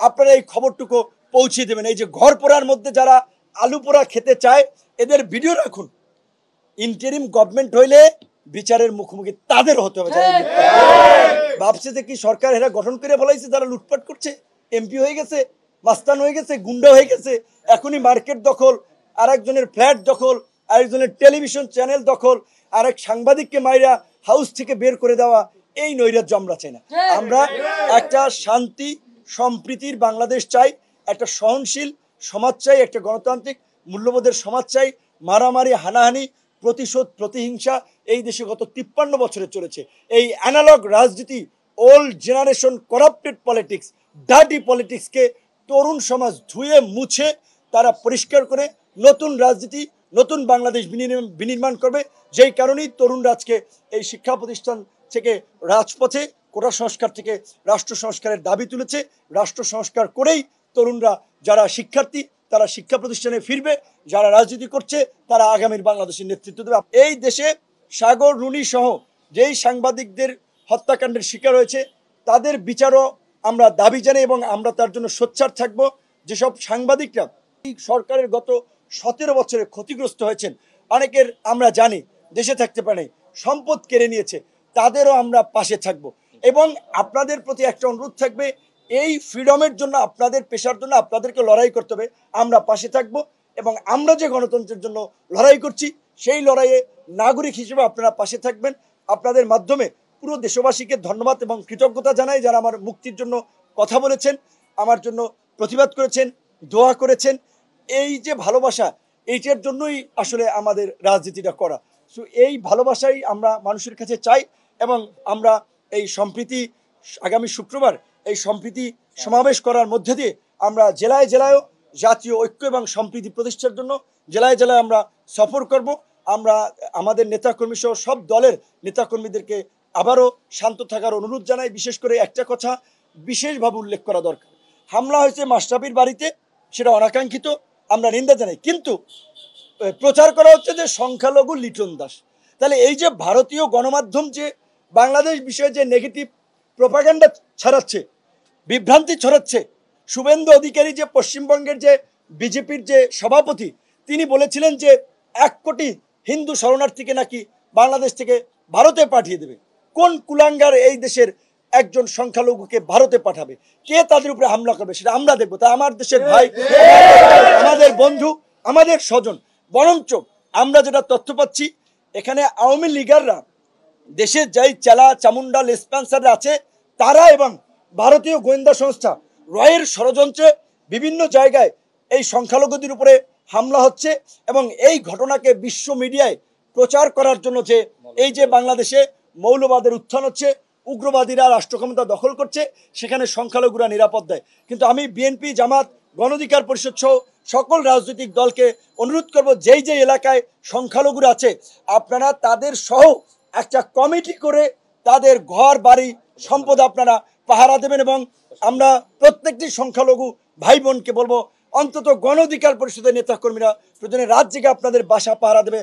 আপনারা এই খবরটুকু পৌঁছে দেবেন। এই যে ঘর পোড়ার মধ্যে যারা আলু পোড়া খেতে চায় এদের ভিডিও রাখুন। ইন্টারিম গভর্নমেন্ট হইলে বিচারের মুখোমুখি তাদের হতে হবে। ভাবছে যে কি সরকার এরা গঠন করে বলাইছে যারা লুটপাট করছে, এমপি হয়ে গেছে, মাস্তান হয়ে গেছে, গুন্ডা হয়ে গেছে, এখনই মার্কেট দখল, আরেকজনের ফ্ল্যাট দখল, আরেকজনের টেলিভিশন চ্যানেল দখল, আরেক সাংবাদিককে মাইরা হাউস থেকে বের করে দেওয়া, এই নৈরাজ্য আমরা চাই না। আমরা একটা শান্তি সম্প্রীতির বাংলাদেশ চাই, একটা সহনশীল সমাজ চাই, একটা গণতান্ত্রিক মূল্যবোধের সমাজ চাই। মারামারি, হানাহানি, প্রতিশোধ, প্রতিহিংসা এই দেশে গত 53 বছরে চলেছে। এই অ্যানালগ রাজনীতি, old generation corrupted politics, dirty পলিটিক্সকে তরুণ সমাজ ধুয়ে মুছে তারা পরিষ্কার করে নতুন রাজনীতি, নতুন বাংলাদেশ বিনির্মাণ করবে। যেই কারণেই তরুণরা আজকে এই শিক্ষা প্রতিষ্ঠান থেকে রাজপথে, কোটা সংস্কার থেকে রাষ্ট্র সংস্কারের দাবি তুলেছে। রাষ্ট্র সংস্কার করেই তরুণরা যারা শিক্ষার্থী তারা শিক্ষা প্রতিষ্ঠানে ফিরবে, যারা রাজনীতি করছে তারা আগামীর বাংলাদেশের নেতৃত্ব দেবে। এই দেশে সাগর রুনি সহ যেই সাংবাদিকদের হত্যাকাণ্ডের শিকার হয়েছে তাদের বিচারও আমরা দাবি জানাই এবং আমরা তার জন্য সোচ্চার থাকব। যেসব সাংবাদিকরা এই সরকারের গত 17 বছরে ক্ষতিগ্রস্ত হয়েছেন, অনেকের আমরা জানি দেশে থাকতে পারে, সম্পদ কেড়ে নিয়েছে, তাদেরও আমরা পাশে থাকব। এবং আপনাদের প্রতি একটা অনুরোধ থাকবে, এই ফ্রিডমের জন্য, আপনাদের পেশার জন্য আপনাদেরকে লড়াই করতে হবে, আমরা পাশে থাকব। এবং আমরা যে গণতন্ত্রের জন্য লড়াই করছি সেই লড়াইয়ে নাগরিক হিসেবে আপনারা পাশে থাকবেন। আপনাদের মাধ্যমে পুরো দেশবাসীকে ধন্যবাদ এবং কৃতজ্ঞতা জানাই যারা আমার মুক্তির জন্য কথা বলেছেন, আমার জন্য প্রতিবাদ করেছেন, দোয়া করেছেন। এই যে ভালোবাসা, এইটার জন্যই আসলে আমাদের রাজনীতিটা করা। সো এই ভালোবাসাই আমরা মানুষের কাছে চাই এবং আমরা এই সম্প্রীতি, আগামী শুক্রবার এই সম্প্রীতি সমাবেশ করার মধ্যে দিয়ে আমরা জেলায় জেলায়ও জাতীয় ঐক্য এবং সম্প্রীতি প্রতিষ্ঠার জন্য জেলায় জেলায় আমরা সফর করব। আমরা আমাদের নেতাকর্মী সহ সব দলের নেতাকর্মীদেরকে আবারও শান্ত থাকার অনুরোধ জানাই। বিশেষ করে একটা কথা বিশেষভাবে উল্লেখ করা দরকার, হামলা হয়েছে মাশরাফির বাড়িতে, সেটা অনাকাঙ্ক্ষিত, আমরা নিন্দা জানাই। কিন্তু প্রচার করা হচ্ছে যে সংখ্যালঘু লিটন দাস। তাহলে এই যে ভারতীয় গণমাধ্যম যে বাংলাদেশ বিষয়ে যে নেগেটিভ প্রোপাগান্ডা ছড়াচ্ছে, বিভ্রান্তি ছড়াচ্ছে, শুভেন্দু অধিকারী যে পশ্চিমবঙ্গের যে বিজেপির যে সভাপতি, তিনি বলেছিলেন যে 1 কোটি হিন্দু শরণার্থীকে নাকি বাংলাদেশ থেকে ভারতে পাঠিয়ে দেবে। কোন কুলাঙ্গার এই দেশের একজন সংখ্যালঘুকে ভারতে পাঠাবে? কে তাদের উপরে হামলা করবে সেটা আমরা দেখবো। তা আমার দেশের ভাই, আমাদের বন্ধু, আমাদের স্বজন। বরঞ্চ আমরা যেটা তথ্য পাচ্ছি, এখানে আওয়ামী লীগাররা, দেশের যাই চেলা চামুন্ডা লেসপেন্সাররা আছে, তারা এবং ভারতীয় গোয়েন্দা সংস্থা রয়ের ষড়যন্ত্রে বিভিন্ন জায়গায় এই সংখ্যালঘুদের উপরে হামলা হচ্ছে এবং এই ঘটনাকে বিশ্ব মিডিয়ায় প্রচার করার জন্য যে এই যে বাংলাদেশে মৌলবাদের উত্থান হচ্ছে, উগ্রবাদীরা রাষ্ট্র ক্ষমতা দখল করছে, সেখানে সংখ্যালঘুরা নিরাপদ দেয়। কিন্তু আমি বিএনপি, জামাত, গণ অধিকার পরিষদ সহ সকল রাজনৈতিক দলকে অনুরোধ করব, যেই যে এলাকায় সংখ্যালঘুরা আছে আপনারা তাদের সহ একটা কমিটি করে তাদের ঘর বাড়ি সম্পদ আপনারা পাহারা দেবেন। এবং আমরা প্রত্যেকটি সংখ্যালঘু ভাই বোনকে বলবো, অন্তত গণ অধিকার পরিষদের নেতাকর্মীরা প্রয়োজনে রাত জেগে আপনাদের বাসা পাহারা দেবে,